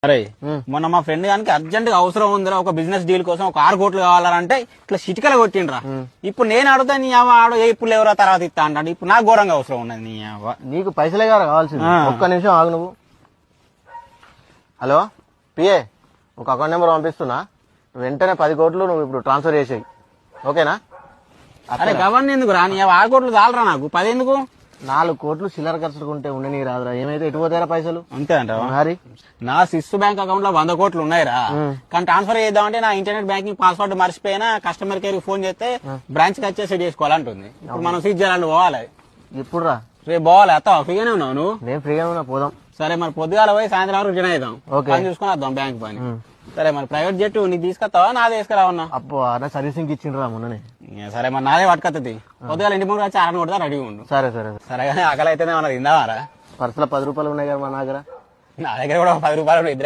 అరే మొన్న మా ఫ్రెండ్ గానికి అర్జెంట్ గా అవసరం ఉందిరా, ఒక బిజినెస్ డీల్ కోసం ఒక 6 కోట్లు కావాలంటే ఇట్లా చిటికల కొట్టిండ్రా. ఇప్పుడు నేను అడుగుతా నీ అవ్వ ఆడు ఇప్పుడు ఎవరో తర్వాత ఇస్తా అంటాడు. ఇప్పుడు నాకు ఘోరంగా అవసరం ఉన్నది నీ అవ్వ. నీకు పైసలే కదా కావాల్సింది. ఒక్క నిమిషం ఆగు నువ్వు. హలో పిఏ, ఒక అకౌంట్ నెంబర్ పంపిస్తున్నా, వెంటనే 10 కోట్లు నువ్వు ఇప్పుడు ట్రాన్స్ఫర్ చేసేయి, ఓకేనా? అరే గవర్న ఎందుకు రా, నీ 6 కోట్లు చాలరా నాకు, 10 ఎందుకు? 4 కోట్లు చిల్లర ఖర్చుకుంటే ఉండని రాదురా. ఏమైతే ఎటు పోతారా పైసలు? అంతే అంటావా? మరి నా సిస్ బ్యాంక్ అకౌంట్ లో 100 కోట్లు ఉన్నాయిరా, కానీ ట్రాన్స్ఫర్ చేద్దామంటే నా ఇంటర్నెట్ బ్యాంకింగ్ పాస్వర్డ్ మర్చిపోయినా కస్టమర్ కేర్ ఫోన్ చేస్తే బ్రాంచ్ కి వచ్చే సెట్ చేసుకోవాలంటుంది. ఇప్పుడు మనం స్విట్జర్లాండ్ పోవాలి. ఇప్పుడు రా, రేపు పోవాలి. అత్త ఫ్రీగానే ఉన్నావు నువ్వు? నేను ఫ్రీగా ఉన్నా, పోదాం. సరే మరి పొద్దుగాల పోయి సాయంత్రం వరకు రిటర్న్ అవుదాం, పని చూసుకుని వద్దాం బ్యాంక్ పని. సరే మరి ప్రైవేట్ జెట్ నీకు తీసుకొస్తావా నాదే తీసుకురావన్నా? అప్పు అన్న సర్వీసింగ్ ఇచ్చిండ్రా మొన్ననే. సరే మరి నాదే పట్టుకొస్తుంది. పొద్దుగాల ఇంటి ముందు వచ్చి 6 కొడతా రెడీగా ఉండు. సరే సరే సరే కానీ ఆకలి అయితేనే మన తిందామారా? పర్సులో 10 రూపాయలు ఉన్నాయి కదా మా దగ్గర. నా దగ్గర కూడా 10 రూపాయలు ఇద్దరు